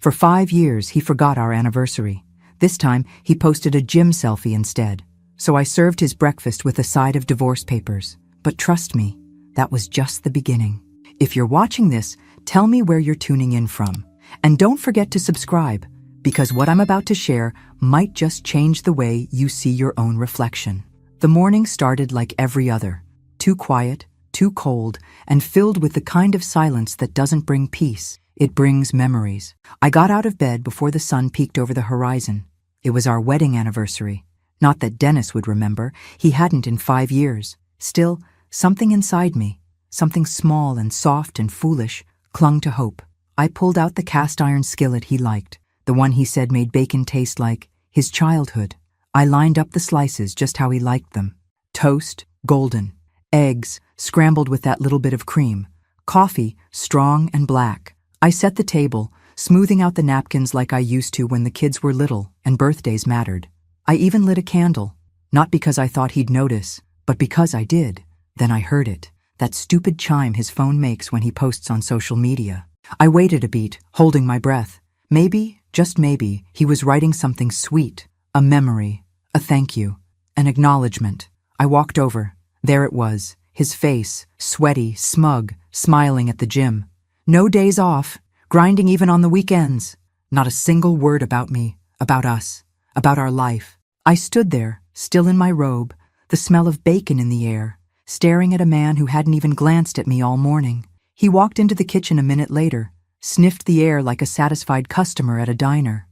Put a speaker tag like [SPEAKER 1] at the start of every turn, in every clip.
[SPEAKER 1] For 5 years, he forgot our anniversary. This time, he posted a gym selfie instead. So I served his breakfast with a side of divorce papers. But trust me, that was just the beginning. If you're watching this, tell me where you're tuning in from. And don't forget to subscribe, because what I'm about to share might just change the way you see your own reflection. The morning started like every other. Too quiet, too cold, and filled with the kind of silence that doesn't bring peace. It brings memories. I got out of bed before the sun peeked over the horizon. It was our wedding anniversary. Not that Dennis would remember. He hadn't in 5 years. Still, something inside me, something small and soft and foolish, clung to hope. I pulled out the cast iron skillet he liked, the one he said made bacon taste like his childhood. I lined up the slices just how he liked them. Toast, golden. Eggs, scrambled with that little bit of cream. Coffee, strong and black. I set the table, smoothing out the napkins like I used to when the kids were little and birthdays mattered. I even lit a candle, not because I thought he'd notice, but because I did. Then I heard it, that stupid chime his phone makes when he posts on social media. I waited a beat, holding my breath. Maybe, just maybe, he was writing something sweet, a memory, a thank you, an acknowledgement. I walked over. There it was, his face, sweaty, smug, smiling at the gym. No days off, grinding even on the weekends. Not a single word about me, about us, about our life. I stood there, still in my robe, the smell of bacon in the air, staring at a man who hadn't even glanced at me all morning. He walked into the kitchen a minute later, sniffed the air like a satisfied customer at a diner.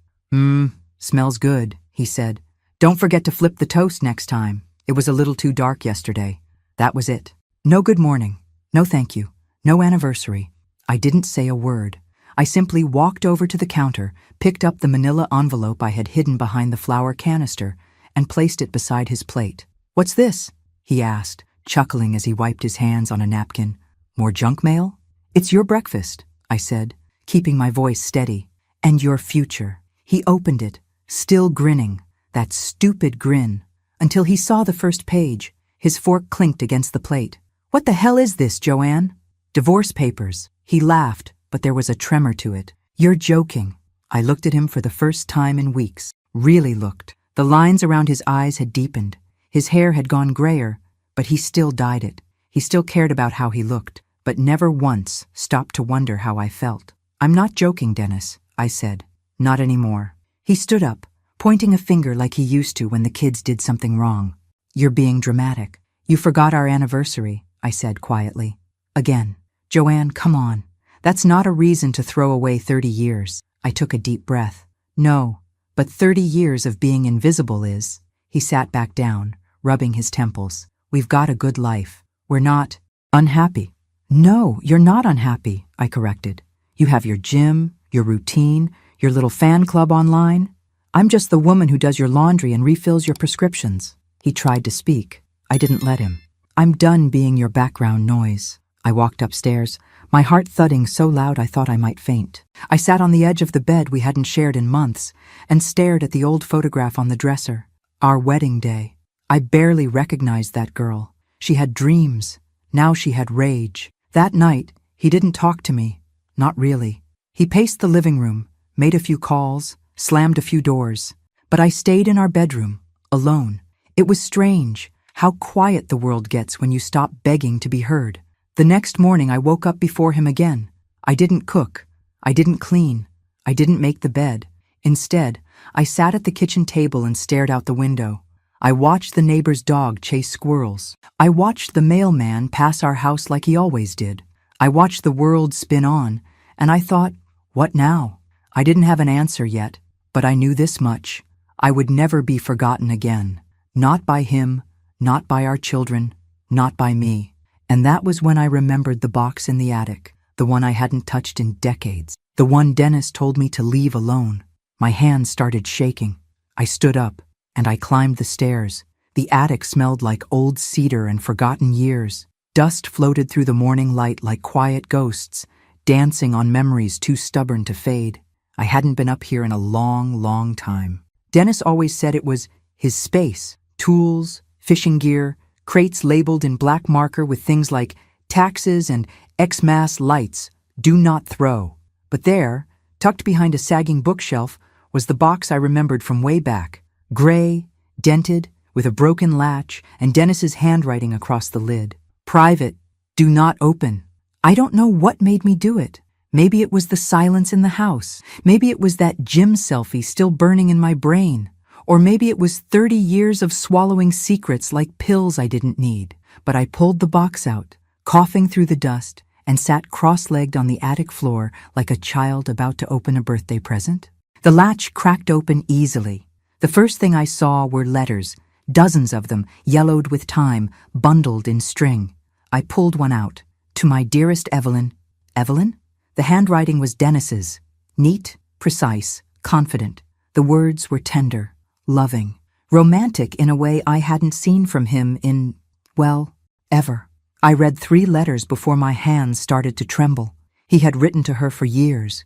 [SPEAKER 1] Smells good, he said. Don't forget to flip the toast next time. It was a little too dark yesterday. That was it. No good morning. No thank you. No anniversary. I didn't say a word. I simply walked over to the counter, picked up the manila envelope I had hidden behind the flour canister, and placed it beside his plate. "What's this?" he asked, chuckling as he wiped his hands on a napkin. "More junk mail?" "It's your breakfast," I said, keeping my voice steady. "And your future." He opened it, still grinning, that stupid grin, until he saw the first page. His fork clinked against the plate. "What the hell is this, Joanne?" "Divorce papers." He laughed, but there was a tremor to it. "You're joking." I looked at him for the first time in weeks. Really looked. The lines around his eyes had deepened. His hair had gone grayer, but he still dyed it. He still cared about how he looked, but never once stopped to wonder how I felt. "I'm not joking, Dennis," I said. "Not anymore." He stood up, pointing a finger like he used to when the kids did something wrong. "You're being dramatic. You forgot our anniversary," I said quietly. "Again. Joanne, come on. That's not a reason to throw away 30 years. I took a deep breath. "No, but 30 years of being invisible is." He sat back down, rubbing his temples. "We've got a good life. We're not unhappy." "No, you're not unhappy," I corrected. "You have your gym, your routine, your little fan club online. I'm just the woman who does your laundry and refills your prescriptions." He tried to speak. I didn't let him. "I'm done being your background noise." I walked upstairs, my heart thudding so loud I thought I might faint. I sat on the edge of the bed we hadn't shared in months and stared at the old photograph on the dresser. Our wedding day. I barely recognized that girl. She had dreams. Now she had rage. That night, he didn't talk to me. Not really. He paced the living room, made a few calls, slammed a few doors. But I stayed in our bedroom, alone. It was strange how quiet the world gets when you stop begging to be heard. The next morning I woke up before him again. I didn't cook. I didn't clean. I didn't make the bed. Instead, I sat at the kitchen table and stared out the window. I watched the neighbor's dog chase squirrels. I watched the mailman pass our house like he always did. I watched the world spin on, and I thought, what now? I didn't have an answer yet, but I knew this much. I would never be forgotten again. Not by him, not by our children, not by me. And that was when I remembered the box in the attic, the one I hadn't touched in decades, the one Dennis told me to leave alone. My hands started shaking. I stood up, and I climbed the stairs. The attic smelled like old cedar and forgotten years. Dust floated through the morning light like quiet ghosts, dancing on memories too stubborn to fade. I hadn't been up here in a long, long time. Dennis always said it was his space, tools, fishing gear, crates labeled in black marker with things like taxes and Xmas lights, do not throw. But there, Tucked behind a sagging bookshelf was the box I remembered from way back, gray, dented, with a broken latch and Dennis's handwriting across the lid. Private, do not open. I don't know what made me do it. Maybe it was the silence in the house. Maybe it was that gym selfie still burning in my brain. Or maybe it was 30 years of swallowing secrets like pills I didn't need. But I pulled the box out, coughing through the dust, and sat cross-legged on the attic floor like a child about to open a birthday present. The latch cracked open easily. The first thing I saw were letters, dozens of them, yellowed with time, bundled in string. I pulled one out. To my dearest Evelyn. Evelyn? The handwriting was Dennis's. Neat, precise, confident. The words were tender, loving, romantic in a way I hadn't seen from him in, well, ever. I read 3 letters before my hands started to tremble. He had written to her for years.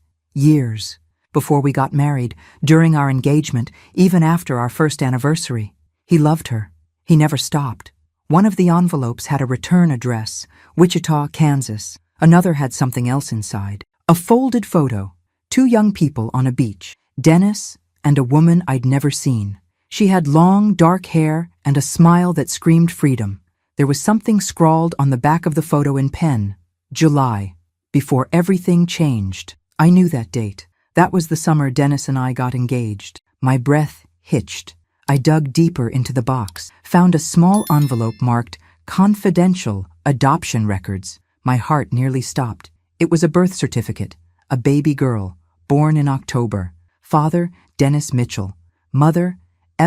[SPEAKER 1] Before we got married, during our engagement, even after our first anniversary. He loved her. He never stopped. One of the envelopes had a return address, Wichita, Kansas. Another had something else inside. A folded photo. 2 young people on a beach. Dennis and a woman I'd never seen. She had long, dark hair and a smile that screamed freedom. There was something scrawled on the back of the photo in pen. July. Before everything changed. I knew that date. That was the summer Dennis and I got engaged. My breath hitched. I dug deeper into the box, found a small envelope marked Confidential Adoption Records. My heart nearly stopped. It was a birth certificate, a baby girl, born in October. Father, Dennis Mitchell. Mother,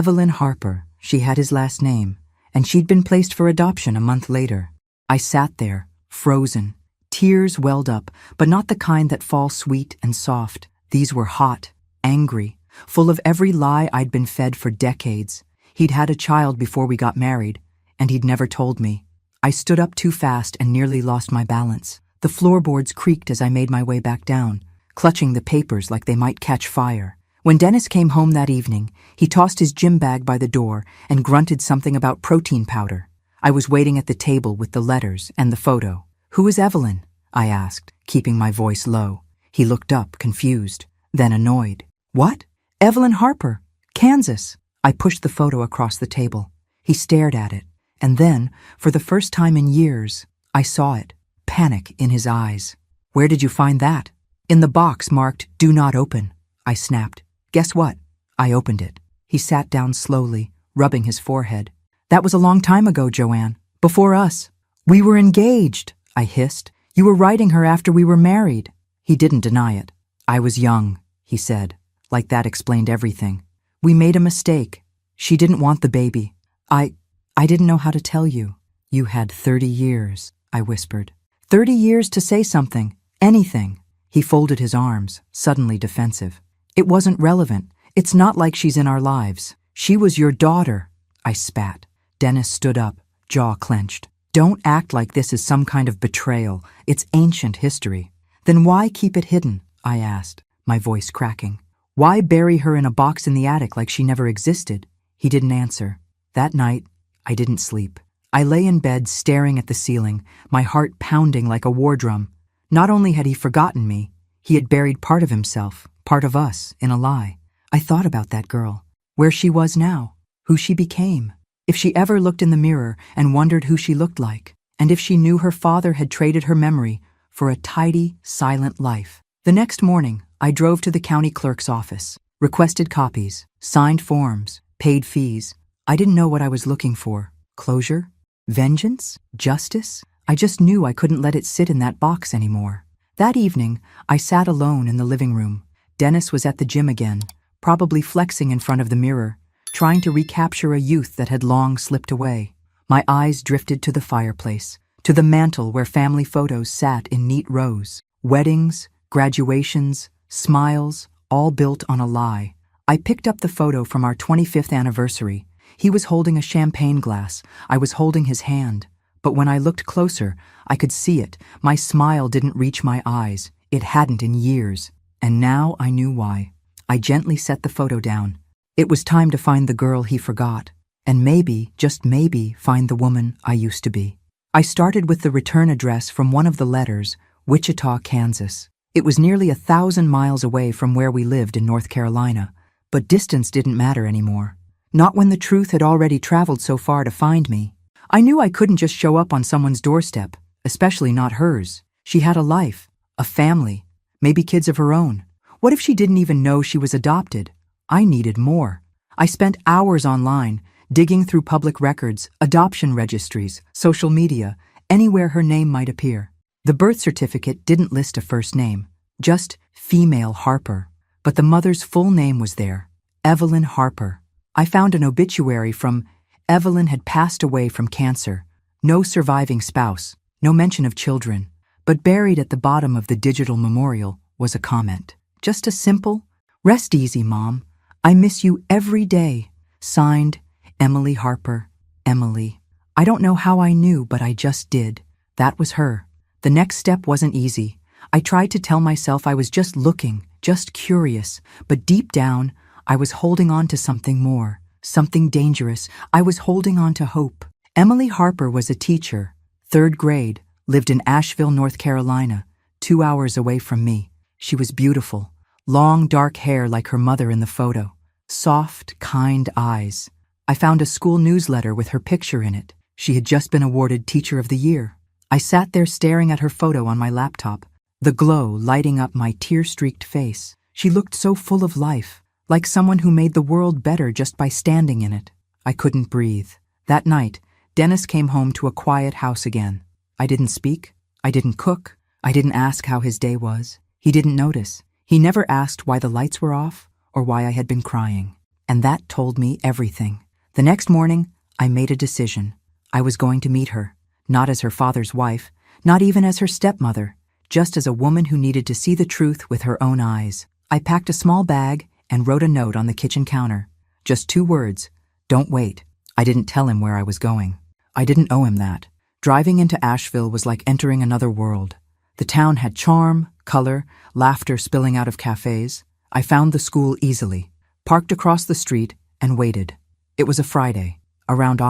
[SPEAKER 1] Evelyn Harper. She had his last name, and she'd been placed for adoption a month later. I sat there, frozen. Tears welled up, but not the kind that fall sweet and soft. These were hot, angry, full of every lie I'd been fed for decades. He'd had a child before we got married, and he'd never told me. I stood up too fast and nearly lost my balance. The floorboards creaked as I made my way back down, clutching the papers like they might catch fire. When Dennis came home that evening, he tossed his gym bag by the door and grunted something about protein powder. I was waiting at the table with the letters and the photo. "Who is Evelyn?" I asked, keeping my voice low. He looked up, confused, then annoyed. "What?" "Evelyn Harper, Kansas." I pushed the photo across the table. He stared at it, and then, for the first time in years, I saw it, panic in his eyes. "Where did you find that?" "In the box marked, Do Not Open," I snapped. "Guess what?" I opened it. He sat down slowly, rubbing his forehead. "That was a long time ago, Joanne. Before us. We were engaged," I hissed. "You were writing her after we were married." He didn't deny it. "I was young," he said. Like that explained everything. "We made a mistake. She didn't want the baby. I didn't know how to tell you." "You had 30 years, I whispered. 30 years to say something, anything." He folded his arms, suddenly defensive. "It wasn't relevant. It's not like she's in our lives. She was your daughter," I spat. Dennis stood up, jaw clenched. "Don't act like this is some kind of betrayal. It's ancient history." "Then why keep it hidden?" I asked, my voice cracking. "Why bury her in a box in the attic like she never existed?" He didn't answer. That night, I didn't sleep. I lay in bed staring at the ceiling, my heart pounding like a war drum. Not only had he forgotten me, he had buried part of himself, part of us, in a lie. I thought about that girl, where she was now, who she became, if she ever looked in the mirror and wondered who she looked like, and if she knew her father had traded her memory for a tidy, silent life. The next morning, I drove to the county clerk's office, requested copies, signed forms, paid fees. I didn't know what I was looking for. Closure? Vengeance? Justice? I just knew I couldn't let it sit in that box anymore. That evening, I sat alone in the living room. Dennis was at the gym again, probably flexing in front of the mirror, trying to recapture a youth that had long slipped away. My eyes drifted to the fireplace, to the mantel where family photos sat in neat rows. Weddings, graduations, smiles, all built on a lie. I picked up the photo from our 25th anniversary. He was holding a champagne glass. I was holding his hand. But when I looked closer, I could see it. My smile didn't reach my eyes. It hadn't in years. And now I knew why. I gently set the photo down. It was time to find the girl he forgot. And maybe, just maybe, find the woman I used to be. I started with the return address from one of the letters, Wichita, Kansas. It was nearly 1,000 miles away from where we lived in North Carolina, but distance didn't matter anymore. Not when the truth had already traveled so far to find me. I knew I couldn't just show up on someone's doorstep, especially not hers. She had a life, a family, maybe kids of her own. What if she didn't even know she was adopted? I needed more. I spent hours online, digging through public records, adoption registries, social media, anywhere her name might appear. The birth certificate didn't list a first name, just female Harper. But the mother's full name was there, Evelyn Harper. I found an obituary from Evelyn had passed away from cancer. No surviving spouse, no mention of children. But buried at the bottom of the digital memorial was a comment. Just a simple, "Rest easy, Mom. I miss you every day." Signed, Emily Harper, Emily. I don't know how I knew, but I just did. That was her. The next step wasn't easy. I tried to tell myself I was just looking, just curious, but deep down, I was holding on to something more, something dangerous. I was holding on to hope. Emily Harper was a teacher, 3rd grade, lived in Asheville, North Carolina, 2 hours away from me. She was beautiful, long dark hair like her mother in the photo, soft, kind eyes. I found a school newsletter with her picture in it. She had just been awarded Teacher of the Year. I sat there staring at her photo on my laptop, the glow lighting up my tear-streaked face. She looked so full of life, like someone who made the world better just by standing in it. I couldn't breathe. That night, Dennis came home to a quiet house again. I didn't speak. I didn't cook. I didn't ask how his day was. He didn't notice. He never asked why the lights were off or why I had been crying. And that told me everything. The next morning, I made a decision. I was going to meet her, not as her father's wife, not even as her stepmother, just as a woman who needed to see the truth with her own eyes. I packed a small bag and wrote a note on the kitchen counter. Just 2 words, "Don't wait." I didn't tell him where I was going. I didn't owe him that. Driving into Asheville was like entering another world. The town had charm, color, laughter spilling out of cafes. I found the school easily, parked across the street, and waited. It was a Friday. Around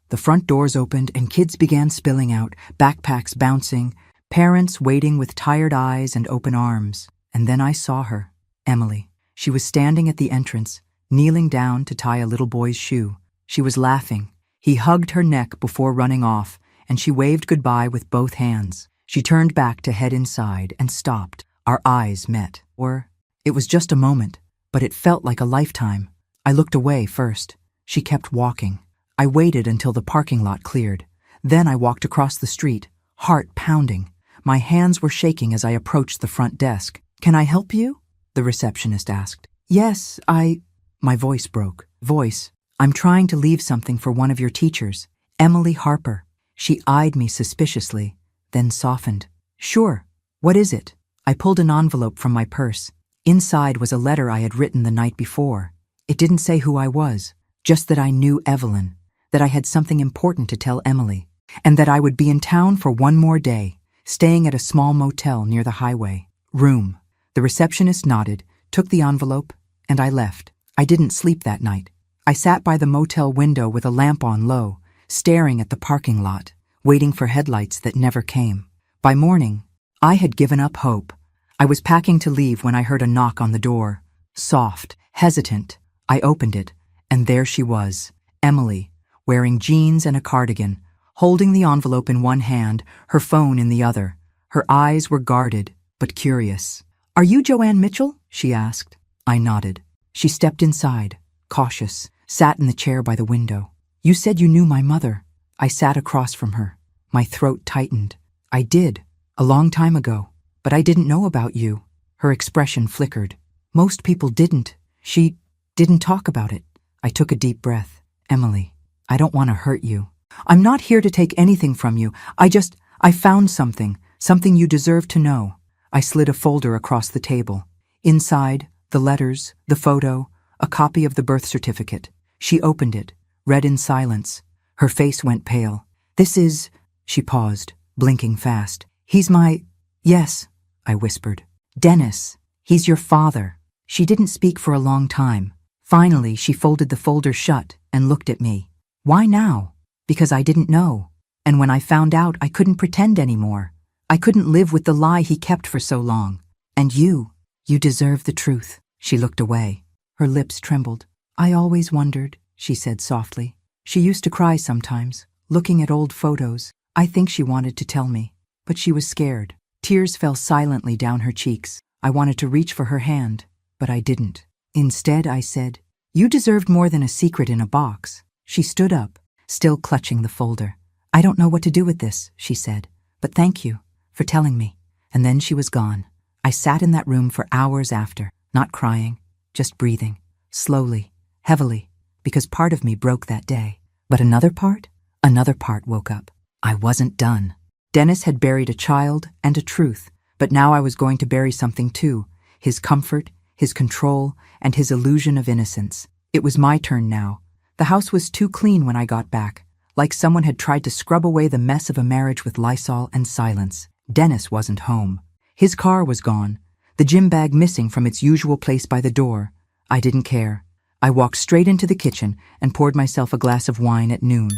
[SPEAKER 1] the front doors opened and kids began spilling out, backpacks bouncing, parents waiting with tired eyes and open arms. And then I saw her, Emily. She was standing at the entrance, kneeling down to tie a little boy's shoe. She was laughing. He hugged her neck before running off, and she waved goodbye with both hands. She turned back to head inside and stopped. Our eyes met. It was just a moment, but it felt like a lifetime. I looked away first. She kept walking. I waited until the parking lot cleared. Then I walked across the street, heart pounding. My hands were shaking as I approached the front desk. "Can I help you?" the receptionist asked. "Yes, My voice broke. "I'm trying to leave something for one of your teachers, Emily Harper." She eyed me suspiciously, then softened. "Sure. What is it?" I pulled an envelope from my purse. Inside was a letter I had written the night before. It didn't say who I was, just that I knew Evelyn, that I had something important to tell Emily, and that I would be in town for one more day, staying at a small motel near the highway. Room. The receptionist nodded, took the envelope, and I left. I didn't sleep that night. I sat by the motel window with a lamp on low, staring at the parking lot, waiting for headlights that never came. By morning, I had given up hope. I was packing to leave when I heard a knock on the door. Soft, hesitant. I opened it, and there she was, Emily, wearing jeans and a cardigan, holding the envelope in one hand, her phone in the other. Her eyes were guarded, but curious. "Are you Joanne Mitchell?" she asked. I nodded. She stepped inside, cautious, sat in the chair by the window. "You said you knew my mother." I sat across from her. My throat tightened. "I did, a long time ago, but I didn't know about you." Her expression flickered. "Most people didn't. She didn't talk about it." I took a deep breath. "Emily, I don't want to hurt you. I'm not here to take anything from you. I found something you deserve to know." I slid a folder across the table. Inside, the letters, the photo, a copy of the birth certificate. She opened it, read in silence. Her face went pale. "This is..." She paused, blinking fast. "He's my..." "Yes," I whispered. "Dennis. He's your father." She didn't speak for a long time. Finally, she folded the folder shut and looked at me. "Why now?" "Because I didn't know. And when I found out, I couldn't pretend anymore. I couldn't live with the lie he kept for so long. And you deserve the truth. She looked away. Her lips trembled. I always wondered, she said softly. She used to cry sometimes, looking at old photos. I think she wanted to tell me, but she was scared. Tears fell silently down her cheeks. I wanted to reach for her hand, but I didn't. Instead, I said, "You deserved more than a secret in a box." She stood up, still clutching the folder. "I don't know what to do with this," she said, "but thank you for telling me." And then she was gone. I sat in that room for hours after, not crying, just breathing, slowly, heavily, because part of me broke that day. But another part woke up. I wasn't done. Dennis had buried a child and a truth, but now I was going to bury something too, his comfort, his control, and his illusion of innocence. It was my turn now. The house was too clean when I got back, like someone had tried to scrub away the mess of a marriage with Lysol and silence. Dennis wasn't home. His car was gone, the gym bag missing from its usual place by the door. I didn't care. I walked straight into the kitchen and poured myself a glass of wine at noon.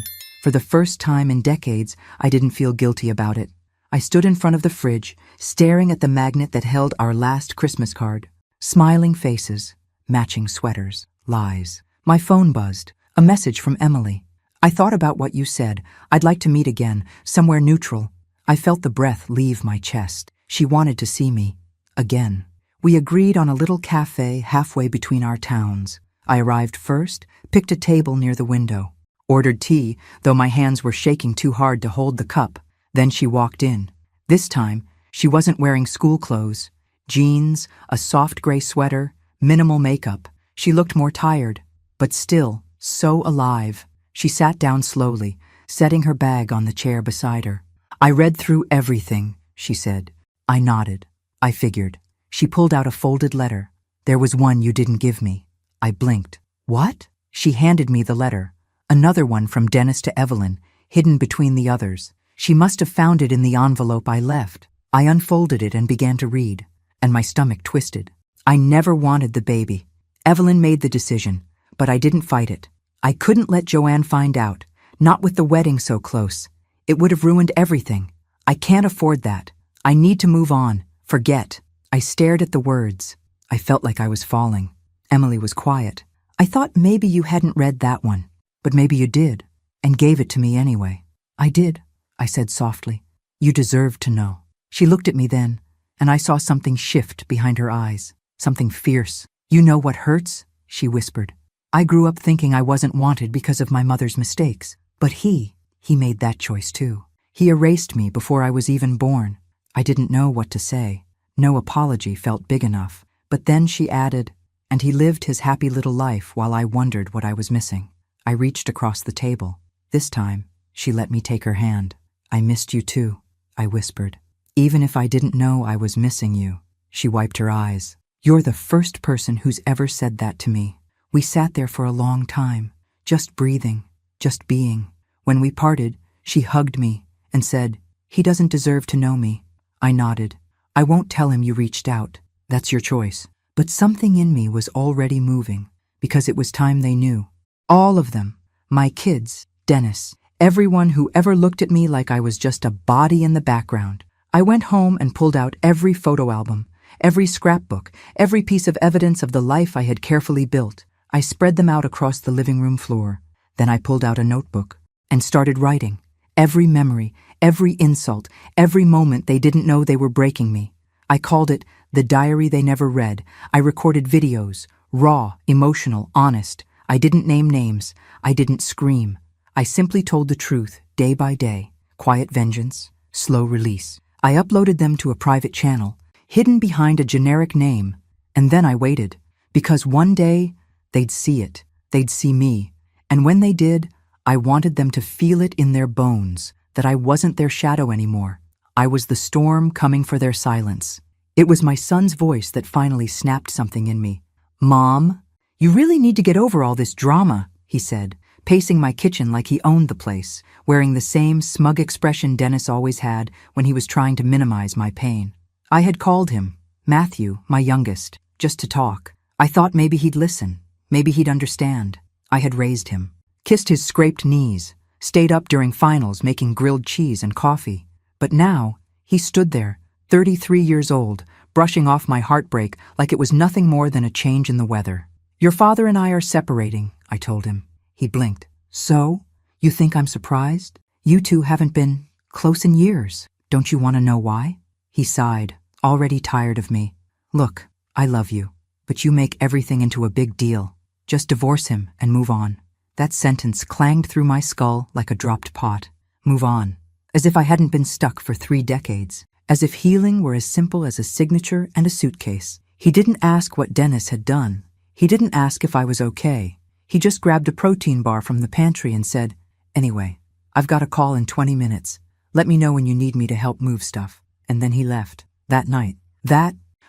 [SPEAKER 1] For the first time in decades, I didn't feel guilty about it. I stood in front of the fridge, staring at the magnet that held our last Christmas card. Smiling faces, matching sweaters, lies. My phone buzzed, a message from Emily. "I thought about what you said. I'd like to meet again, somewhere neutral." I felt the breath leave my chest. She wanted to see me. Again. We agreed on a little cafe halfway between our towns. I arrived first, picked a table near the window. Ordered tea, though my hands were shaking too hard to hold the cup. Then she walked in. This time, she wasn't wearing school clothes. Jeans, a soft gray sweater, minimal makeup. She looked more tired, but still so alive. She sat down slowly, setting her bag on the chair beside her. "I read through everything," she said. I nodded. I figured. She pulled out a folded letter. "There was one you didn't give me." I blinked. "What?" She handed me the letter. Another one from Dennis to Evelyn, hidden between the others. She must have found it in the envelope I left. I unfolded it and began to read, and my stomach twisted. I never wanted the baby. Evelyn made the decision, but I didn't fight it. I couldn't let Joanne find out, not with the wedding so close. It would have ruined everything. I can't afford that. I need to move on, forget. I stared at the words. I felt like I was falling. Emily was quiet. "I thought maybe you hadn't read that one, but maybe you did, and gave it to me anyway." "I did," I said softly. "You deserved to know." She looked at me then, and I saw something shift behind her eyes, something fierce. "You know what hurts?" she whispered. "I grew up thinking I wasn't wanted because of my mother's mistakes, but he made that choice too. He erased me before I was even born." I didn't know what to say. No apology felt big enough. But then she added, "And he lived his happy little life while I wondered what I was missing." I reached across the table. This time, she let me take her hand. "I missed you too," I whispered. "Even if I didn't know I was missing you." She wiped her eyes. "You're the first person who's ever said that to me." We sat there for a long time, just breathing, just being. When we parted, she hugged me and said, "He doesn't deserve to know me." I nodded. "I won't tell him you reached out. That's your choice." But something in me was already moving, because it was time they knew. All of them. My kids, Dennis, everyone who ever looked at me like I was just a body in the background. I went home and pulled out every photo album, every scrapbook, every piece of evidence of the life I had carefully built. I spread them out across the living room floor. Then I pulled out a notebook and started writing. Every memory, every insult, every moment they didn't know they were breaking me. I called it the diary they never read. I recorded videos, raw, emotional, honest. I didn't name names. I didn't scream. I simply told the truth, day by day. Quiet vengeance, slow release. I uploaded them to a private channel, hidden behind a generic name, and then I waited, because one day they'd see it. They'd see me. And when they did, I wanted them to feel it in their bones, that I wasn't their shadow anymore. I was the storm coming for their silence. It was my son's voice that finally snapped something in me. "Mom, you really need to get over all this drama," he said, pacing my kitchen like he owned the place, wearing the same smug expression Dennis always had when he was trying to minimize my pain. I had called him, Matthew, my youngest, just to talk. I thought maybe he'd listen, maybe he'd understand. I had raised him, kissed his scraped knees, stayed up during finals making grilled cheese and coffee. But now, he stood there, 33 years old, brushing off my heartbreak like it was nothing more than a change in the weather. "Your father and I are separating," I told him. He blinked. "So? You think I'm surprised? You two haven't been close in years. Don't you want to know why?" He sighed, already tired of me. "Look, I love you, but you make everything into a big deal. Just divorce him and move on." That sentence clanged through my skull like a dropped pot. Move on. As if I hadn't been stuck for 3 decades. As if healing were as simple as a signature and a suitcase. He didn't ask what Dennis had done. He didn't ask if I was okay. He just grabbed a protein bar from the pantry and said, "Anyway, I've got a call in 20 minutes. Let me know when you need me to help move stuff." And then he left. That night.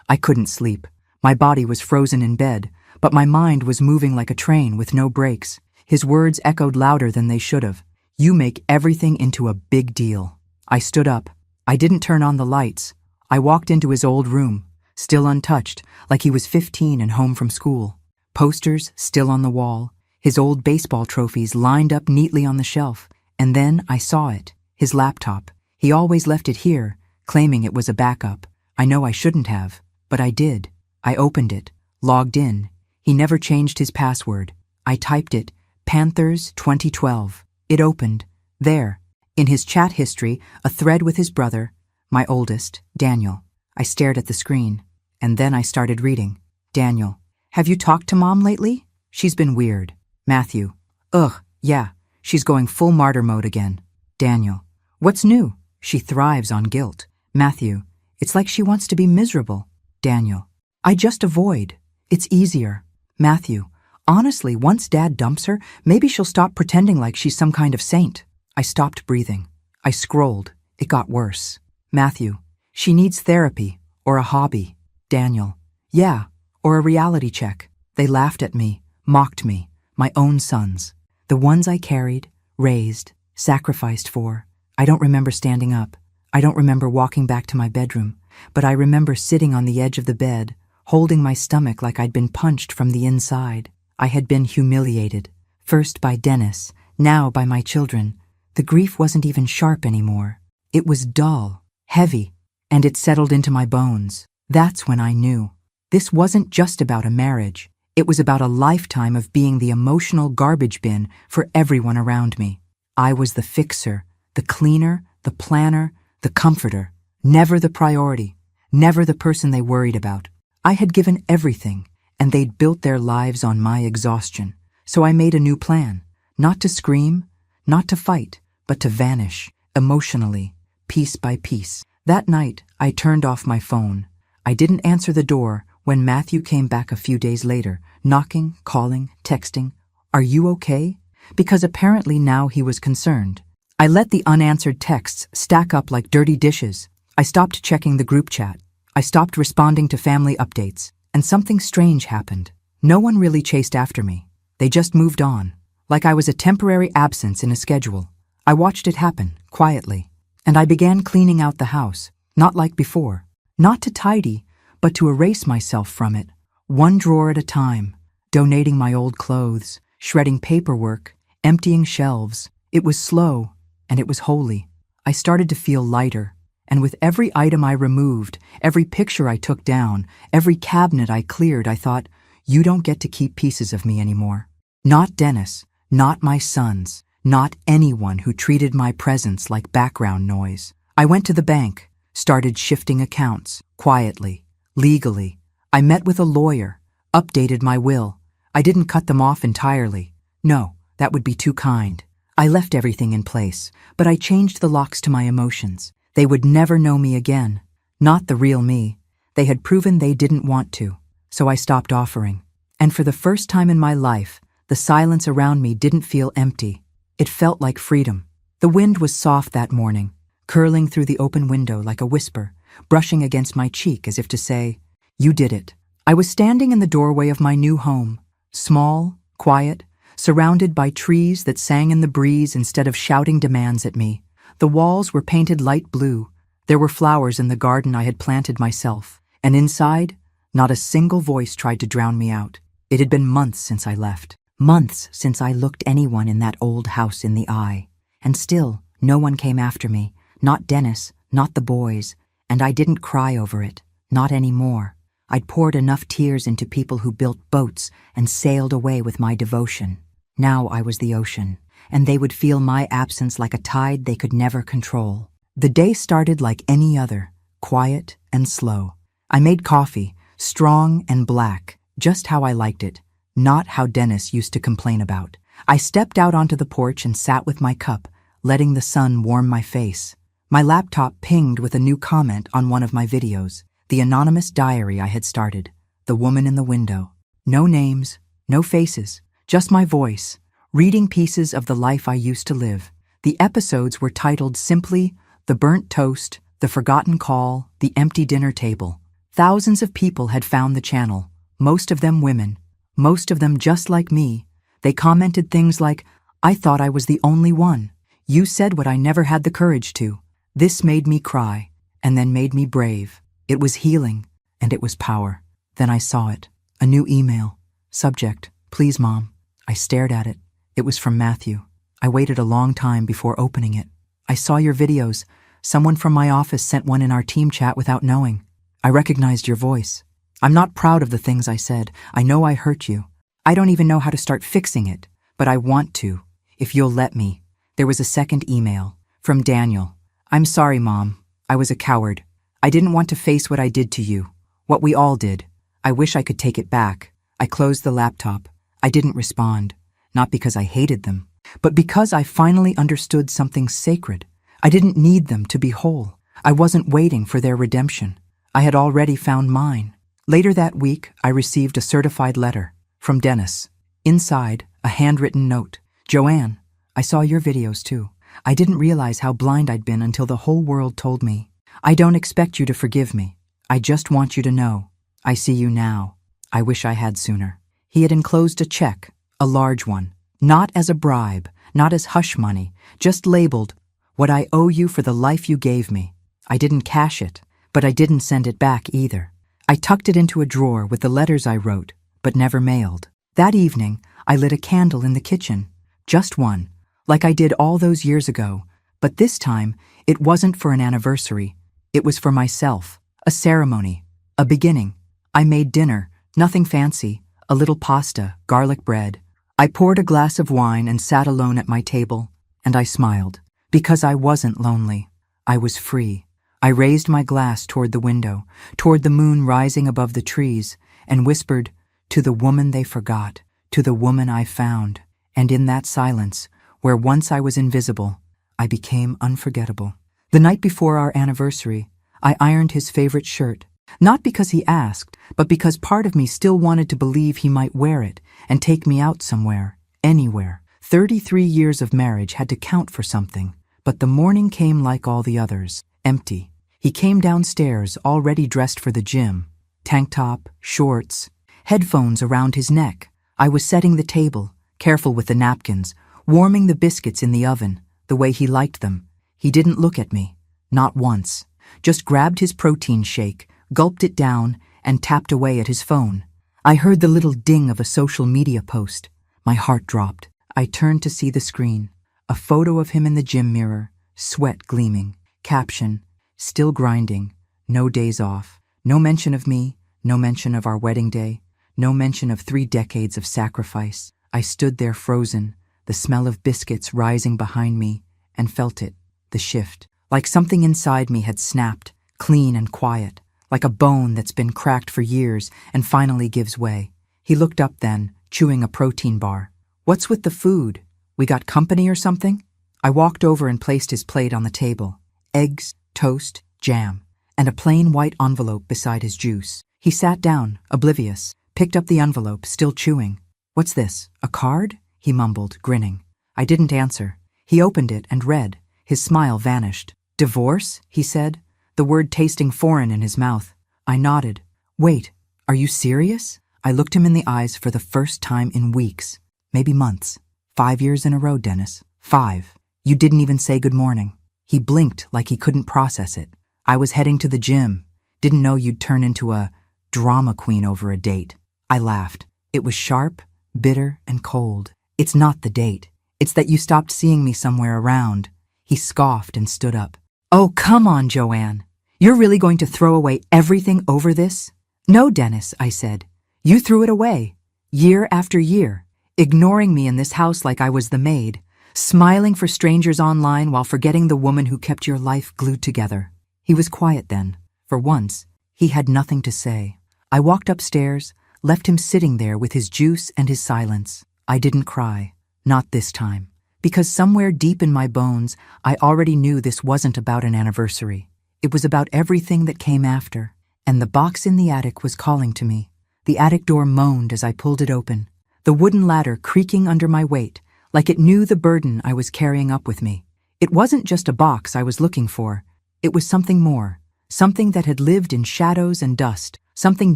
[SPEAKER 1] I couldn't sleep. My body was frozen in bed, but my mind was moving like a train with no brakes. His words echoed louder than they should have. "You make everything into a big deal." I stood up. I didn't turn on the lights. I walked into his old room, still untouched, like he was 15 and home from school. Posters still on the wall, his old baseball trophies lined up neatly on the shelf. And then I saw it, his laptop. He always left it here, claiming it was a backup. I know I shouldn't have, but I did. I opened it, logged in. He never changed his password. I typed it, Panthers 2012. It opened. There, in his chat history, a thread with his brother, my oldest, Daniel. I stared at the screen, and then I started reading. Daniel: "Have you talked to Mom lately? She's been weird." Matthew: "Ugh, yeah, she's going full martyr mode again." Daniel: "What's new? She thrives on guilt." Matthew: "It's like she wants to be miserable." Daniel: "I just avoid. It's easier." Matthew: "Honestly, once Dad dumps her, maybe she'll stop pretending like she's some kind of saint." I stopped breathing. I scrolled. It got worse. Matthew: "She needs therapy or a hobby." Daniel: "Yeah, or a reality check." They laughed at me, mocked me, my own sons. The ones I carried, raised, sacrificed for. I don't remember standing up. I don't remember walking back to my bedroom, but I remember sitting on the edge of the bed, holding my stomach like I'd been punched from the inside. I had been humiliated, first by Dennis, now by my children. The grief wasn't even sharp anymore. It was dull, heavy, and it settled into my bones. That's when I knew. This wasn't just about a marriage. It was about a lifetime of being the emotional garbage bin for everyone around me. I was the fixer, the cleaner, the planner, the comforter, never the priority, never the person they worried about. I had given everything, and they'd built their lives on my exhaustion. So I made a new plan, not to scream, not to fight, but to vanish, emotionally, piece by piece. That night, I turned off my phone. I didn't answer the door when Matthew came back a few days later, knocking, calling, texting. "Are you okay?" Because apparently now he was concerned. I let the unanswered texts stack up like dirty dishes. I stopped checking the group chat. I stopped responding to family updates. And something strange happened. No one really chased after me. They just moved on, like I was a temporary absence in a schedule. I watched it happen, quietly. And I began cleaning out the house, not like before. Not to tidy, but to erase myself from it, one drawer at a time, donating my old clothes, shredding paperwork, emptying shelves. It was slow, and it was holy. I started to feel lighter, and with every item I removed, every picture I took down, every cabinet I cleared, I thought, you don't get to keep pieces of me anymore. Not Dennis, not my sons, not anyone who treated my presence like background noise. I went to the bank, started shifting accounts, quietly, legally. I met with a lawyer, updated my will. I didn't cut them off entirely. No, that would be too kind. I left everything in place, but I changed the locks to my emotions. They would never know me again. Not the real me. They had proven they didn't want to, so I stopped offering. And for the first time in my life, the silence around me didn't feel empty. It felt like freedom. The wind was soft that morning, curling through the open window like a whisper, brushing against my cheek as if to say, "You did it." I was standing in the doorway of my new home, small, quiet, surrounded by trees that sang in the breeze instead of shouting demands at me. The walls were painted light blue. There were flowers in the garden I had planted myself. And inside, not a single voice tried to drown me out. It had been months since I left. Months since I looked anyone in that old house in the eye. And still, no one came after me. Not Dennis, not the boys. And I didn't cry over it. Not anymore. I'd poured enough tears into people who built boats and sailed away with my devotion. Now I was the ocean, and they would feel my absence like a tide they could never control. The day started like any other, quiet and slow. I made coffee, strong and black, just how I liked it, not how Dennis used to complain about. I stepped out onto the porch and sat with my cup, letting the sun warm my face. My laptop pinged with a new comment on one of my videos, the anonymous diary I had started, the woman in the window. No names, no faces, just my voice, reading pieces of the life I used to live. The episodes were titled simply, The Burnt Toast, The Forgotten Call, The Empty Dinner Table. Thousands of people had found the channel, most of them women, most of them just like me. They commented things like, I thought I was the only one. You said what I never had the courage to. This made me cry, and then made me brave. It was healing, and it was power. Then I saw it. A new email. Subject, please mom. I stared at it. It was from Matthew. I waited a long time before opening it. I saw your videos. Someone from my office sent one in our team chat without knowing. I recognized your voice. I'm not proud of the things I said. I know I hurt you. I don't even know how to start fixing it, but I want to, if you'll let me. There was a second email, from Daniel. I'm sorry, Mom. I was a coward. I didn't want to face what I did to you, what we all did. I wish I could take it back. I closed the laptop. I didn't respond, not because I hated them, but because I finally understood something sacred. I didn't need them to be whole. I wasn't waiting for their redemption. I had already found mine. Later that week, I received a certified letter from Dennis. Inside, a handwritten note. Joanne, I saw your videos too. I didn't realize how blind I'd been until the whole world told me. I don't expect you to forgive me. I just want you to know. I see you now. I wish I had sooner. He had enclosed a check, a large one, not as a bribe, not as hush money, just labeled, what I owe you for the life you gave me. I didn't cash it, but I didn't send it back either. I tucked it into a drawer with the letters I wrote, but never mailed. That evening, I lit a candle in the kitchen, just one, like I did all those years ago, but this time, it wasn't for an anniversary. It was for myself, a ceremony, a beginning. I made dinner, nothing fancy, a little pasta, garlic bread. I poured a glass of wine and sat alone at my table, and I smiled, because I wasn't lonely. I was free. I raised my glass toward the window, toward the moon rising above the trees, and whispered, to the woman they forgot, to the woman I found. And in that silence, where once I was invisible, I became unforgettable. The night before our anniversary, I ironed his favorite shirt, not because he asked, but because part of me still wanted to believe he might wear it and take me out somewhere, anywhere. 33 years of marriage had to count for something, but the morning came like all the others, empty. He came downstairs, already dressed for the gym, tank top, shorts, headphones around his neck. I was setting the table, careful with the napkins, warming the biscuits in the oven, the way he liked them. He didn't look at me, not once, just grabbed his protein shake, gulped it down, and tapped away at his phone. I heard the little ding of a social media post. My heart dropped. I turned to see the screen. A photo of him in the gym mirror, sweat gleaming. Caption, still grinding, no days off. No mention of me, no mention of our wedding day, no mention of 3 decades of sacrifice. I stood there frozen, the smell of biscuits rising behind me, and felt it, the shift. Like something inside me had snapped, clean and quiet, like a bone that's been cracked for years and finally gives way. He looked up then, chewing a protein bar. What's with the food? We got company or something? I walked over and placed his plate on the table. Eggs, toast, jam, and a plain white envelope beside his juice. He sat down, oblivious, picked up the envelope, still chewing. What's this, a card? He mumbled, grinning. I didn't answer. He opened it and read. His smile vanished. Divorce? He said, the word tasting foreign in his mouth. I nodded. Wait, are you serious? I looked him in the eyes for the first time in weeks, maybe months. 5 years in a row, Dennis. 5. You didn't even say good morning. He blinked like he couldn't process it. I was heading to the gym. Didn't know you'd turn into a drama queen over a date. I laughed. It was sharp, bitter, and cold. It's not the date. It's that you stopped seeing me somewhere around. He scoffed and stood up. Oh, come on, Joanne. You're really going to throw away everything over this? No, Dennis, I said. You threw it away, year after year, ignoring me in this house like I was the maid, smiling for strangers online while forgetting the woman who kept your life glued together. He was quiet then. For once, he had nothing to say. I walked upstairs, left him sitting there with his juice and his silence. I didn't cry. Not this time. Because somewhere deep in my bones, I already knew this wasn't about an anniversary. It was about everything that came after. And the box in the attic was calling to me. The attic door moaned as I pulled it open, the wooden ladder creaking under my weight, like it knew the burden I was carrying up with me. It wasn't just a box I was looking for. It was something more, something that had lived in shadows and dust, something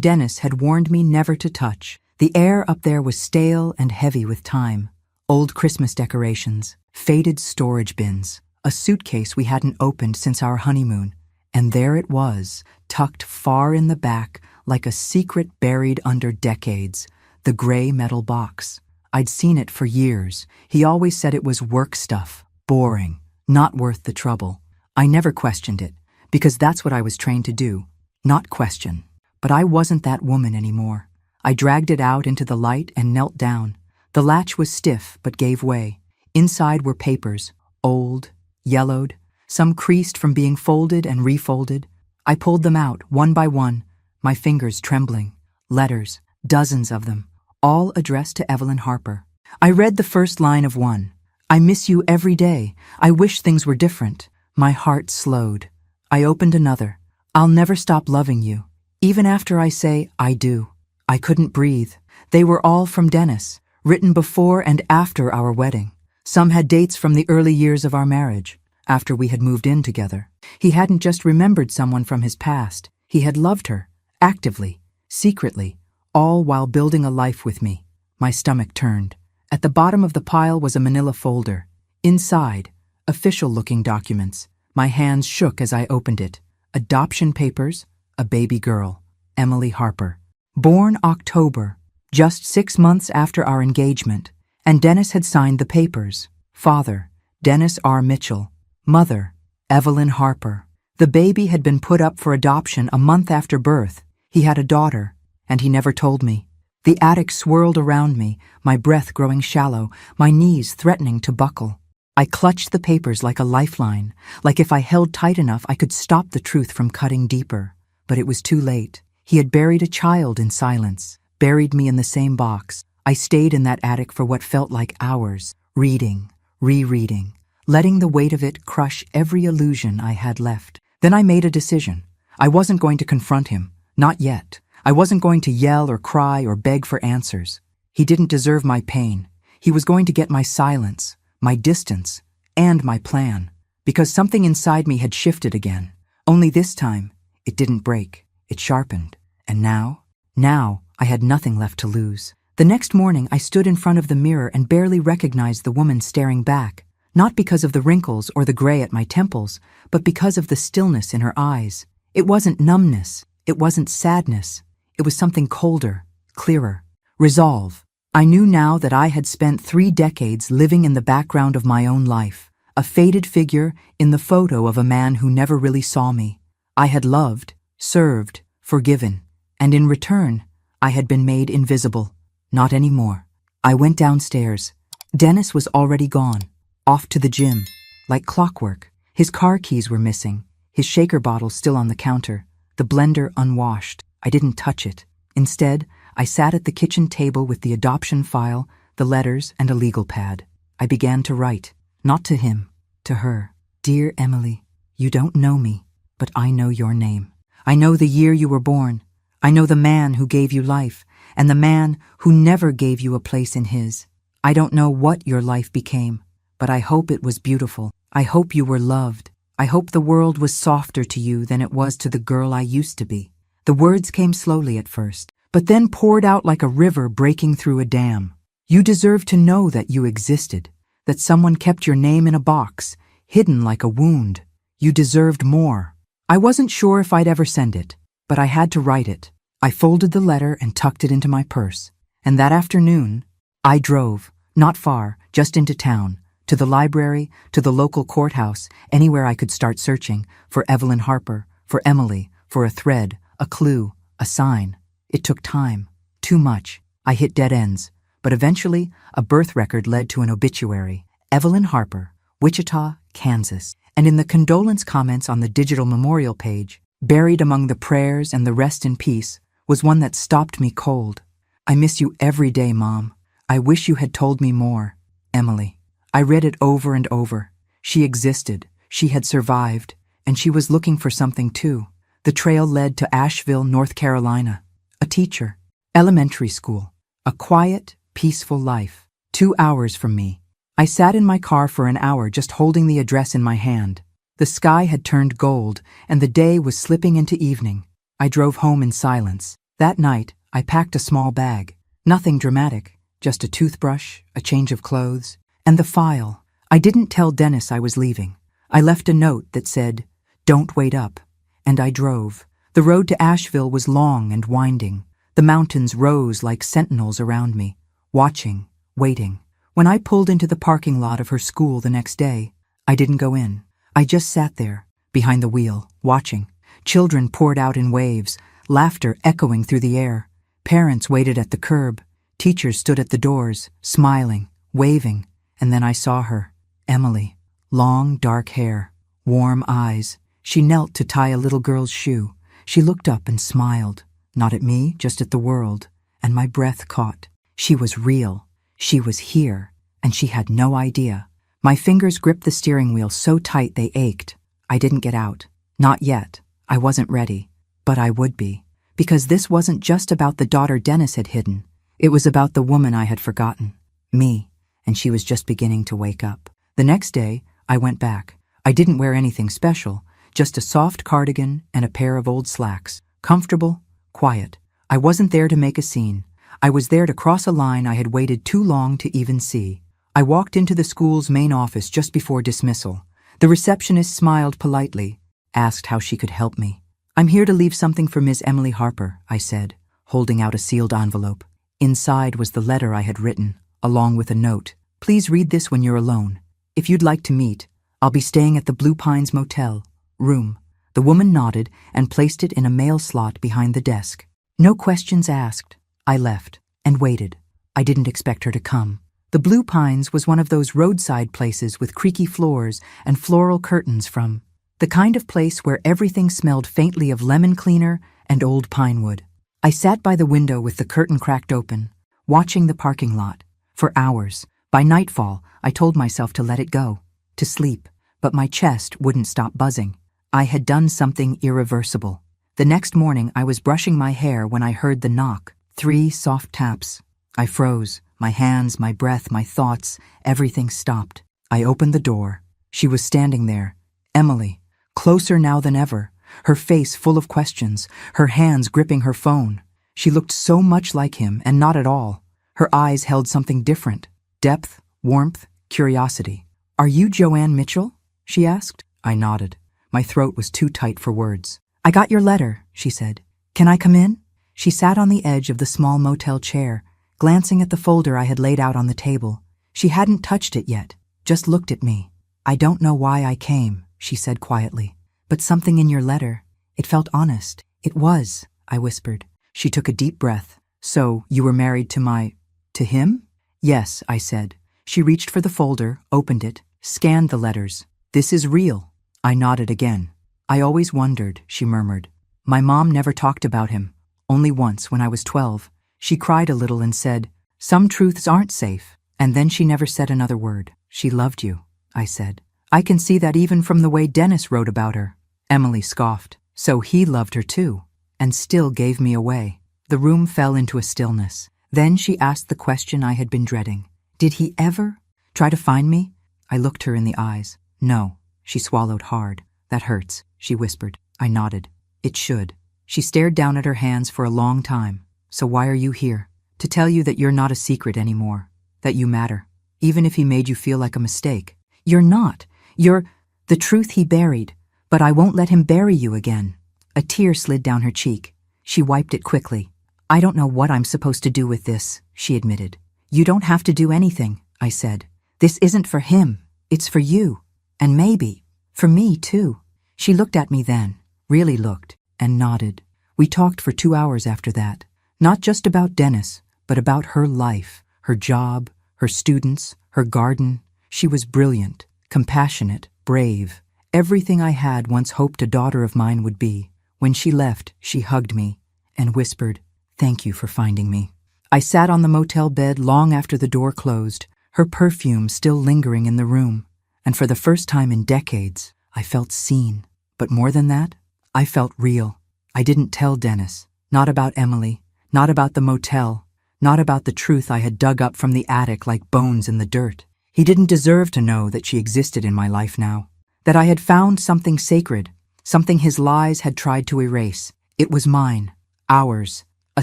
[SPEAKER 1] Dennis had warned me never to touch. The air up there was stale and heavy with time. Old Christmas decorations, faded storage bins, a suitcase we hadn't opened since our honeymoon. And there it was, tucked far in the back, like a secret buried under decades, the gray metal box. I'd seen it for years. He always said it was work stuff, boring, not worth the trouble. I never questioned it, because that's what I was trained to do, not question. But I wasn't that woman anymore. I dragged it out into the light and knelt down. The latch was stiff but gave way. Inside were papers, old, yellowed, some creased from being folded and refolded. I pulled them out, one by one, my fingers trembling. Letters, dozens of them, all addressed to Evelyn Harper. I read the first line of one. I miss you every day. I wish things were different. My heart slowed. I opened another. I'll never stop loving you, even after I say I do. I couldn't breathe. They were all from Dennis, written before and after our wedding. Some had dates from the early years of our marriage, after we had moved in together. He hadn't just remembered someone from his past. He had loved her, actively, secretly, all while building a life with me. My stomach turned. At the bottom of the pile was a manila folder. Inside, official-looking documents. My hands shook as I opened it. Adoption papers, a baby girl, Emily Harper. Born October, just 6 months after our engagement, and Dennis had signed the papers. Father, Dennis R. Mitchell. Mother, Evelyn Harper. The baby had been put up for adoption a month after birth. He had a daughter, and he never told me. The attic swirled around me, my breath growing shallow, my knees threatening to buckle. I clutched the papers like a lifeline, like if I held tight enough I could stop the truth from cutting deeper. But it was too late. He had buried a child in silence, buried me in the same box. I stayed in that attic for what felt like hours, reading, rereading, letting the weight of it crush every illusion I had left. Then I made a decision. I wasn't going to confront him, not yet. I wasn't going to yell or cry or beg for answers. He didn't deserve my pain. He was going to get my silence, my distance, and my plan. Because something inside me had shifted again. Only this time, it didn't break. It sharpened. And now I had nothing left to lose. The next morning, I stood in front of the mirror and barely recognized the woman staring back. Not because of the wrinkles or the gray at my temples, but because of the stillness in her eyes. It wasn't numbness. It wasn't sadness. It was something colder, clearer. Resolve. I knew now that I had spent 3 decades living in the background of my own life, a faded figure in the photo of a man who never really saw me. I had loved, served, forgiven, and in return, I had been made invisible. Not anymore. I went downstairs. Dennis was already gone. Off to the gym, like clockwork. His car keys were missing, his shaker bottle still on the counter, the blender unwashed. I didn't touch it. Instead, I sat at the kitchen table with the adoption file, the letters, and a legal pad. I began to write, not to him, to her. Dear Emily, you don't know me, but I know your name. I know the year you were born. I know the man who gave you life, and the man who never gave you a place in his. I don't know what your life became, but I hope it was beautiful. I hope you were loved. I hope the world was softer to you than it was to the girl I used to be. The words came slowly at first, but then poured out like a river breaking through a dam. You deserve to know that you existed, that someone kept your name in a box, hidden like a wound. You deserved more. I wasn't sure if I'd ever send it, but I had to write it. I folded the letter and tucked it into my purse. And that afternoon, I drove, not far, just into town, to the library, to the local courthouse, anywhere I could start searching for Evelyn Harper, for Emily, for a thread, a clue, a sign. It took time. Too much. I hit dead ends. But eventually, a birth record led to an obituary. Evelyn Harper, Wichita, Kansas. And in the condolence comments on the digital memorial page, buried among the prayers and the rest in peace, was one that stopped me cold. I miss you every day, Mom. I wish you had told me more. Emily. I read it over and over. She existed, she had survived, and she was looking for something too. The trail led to Asheville, North Carolina. A teacher. Elementary school. A quiet, peaceful life. 2 hours from me. I sat in my car for an hour just holding the address in my hand. The sky had turned gold, and the day was slipping into evening. I drove home in silence. That night, I packed a small bag. Nothing dramatic, just a toothbrush, a change of clothes, and the file. I didn't tell Dennis I was leaving. I left a note that said, "Don't wait up." And I drove. The road to Asheville was long and winding. The mountains rose like sentinels around me, watching, waiting. When I pulled into the parking lot of her school the next day, I didn't go in. I just sat there, behind the wheel, watching. Children poured out in waves, laughter echoing through the air. Parents waited at the curb. Teachers stood at the doors, smiling, waving. And then I saw her, Emily. Long, dark hair, warm eyes. She knelt to tie a little girl's shoe. She looked up and smiled, not at me, just at the world. And my breath caught. She was real. She was here, and she had no idea. My fingers gripped the steering wheel so tight they ached. I didn't get out. Not yet. I wasn't ready. But I would be. Because this wasn't just about the daughter Dennis had hidden. It was about the woman I had forgotten. Me. And she was just beginning to wake up. The next day, I went back. I didn't wear anything special, just a soft cardigan and a pair of old slacks. Comfortable, quiet. I wasn't there to make a scene. I was there to cross a line I had waited too long to even see. I walked into the school's main office just before dismissal. The receptionist smiled politely, asked how she could help me. "I'm here to leave something for Miss Emily Harper," I said, holding out a sealed envelope. Inside was the letter I had written, along with a note. "Please read this when you're alone. If you'd like to meet, I'll be staying at the Blue Pines Motel, room." The woman nodded and placed it in a mail slot behind the desk. No questions asked. I left and waited. I didn't expect her to come. The Blue Pines was one of those roadside places with creaky floors and floral curtains from the kind of place where everything smelled faintly of lemon cleaner and old pine wood. I sat by the window with the curtain cracked open, watching the parking lot. For hours. By nightfall, I told myself to let it go, to sleep, but my chest wouldn't stop buzzing. I had done something irreversible. The next morning, I was brushing my hair when I heard the knock. 3 soft taps. I froze. My hands, my breath, my thoughts, everything stopped. I opened the door. She was standing there. Emily, closer now than ever, her face full of questions, her hands gripping her phone. She looked so much like him, and not at all. Her eyes held something different. Depth, warmth, curiosity. "Are you Joanne Mitchell?" she asked. I nodded. My throat was too tight for words. "I got your letter," she said. "Can I come in?" She sat on the edge of the small motel chair, glancing at the folder I had laid out on the table. She hadn't touched it yet, just looked at me. "I don't know why I came," she said quietly. "But something in your letter, it felt honest." "It was," I whispered. She took a deep breath. "So, you were married to him?" "Yes," I said. She reached for the folder, opened it, scanned the letters. "This is real." I nodded again. "I always wondered," she murmured. "My mom never talked about him. Only once, when I was 12. She cried a little and said, 'Some truths aren't safe.' And then she never said another word." "She loved you," I said. "I can see that even from the way Dennis wrote about her." Emily scoffed. "So he loved her too, and still gave me away." The room fell into a stillness. Then she asked the question I had been dreading. "Did he ever try to find me?" I looked her in the eyes. "No." She swallowed hard. "That hurts," she whispered. I nodded. "It should." She stared down at her hands for a long time. "So why are you here?" "To tell you that you're not a secret anymore, that you matter, even if he made you feel like a mistake." "You're not. You're the truth he buried, but I won't let him bury you again." A tear slid down her cheek. She wiped it quickly. "I don't know what I'm supposed to do with this," she admitted. "You don't have to do anything," I said. "This isn't for him. It's for you. And maybe for me, too." She looked at me then, really looked, and nodded. We talked for 2 hours after that. Not just about Dennis, but about her life, her job, her students, her garden. She was brilliant, compassionate, brave, everything I had once hoped a daughter of mine would be. When she left, she hugged me and whispered, "Thank you for finding me." I sat on the motel bed long after the door closed, her perfume still lingering in the room, and for the first time in decades, I felt seen. But more than that, I felt real. I didn't tell Dennis, not about Emily, not about the motel, not about the truth I had dug up from the attic like bones in the dirt. He didn't deserve to know that she existed in my life now, that I had found something sacred, something his lies had tried to erase. It was mine, ours, a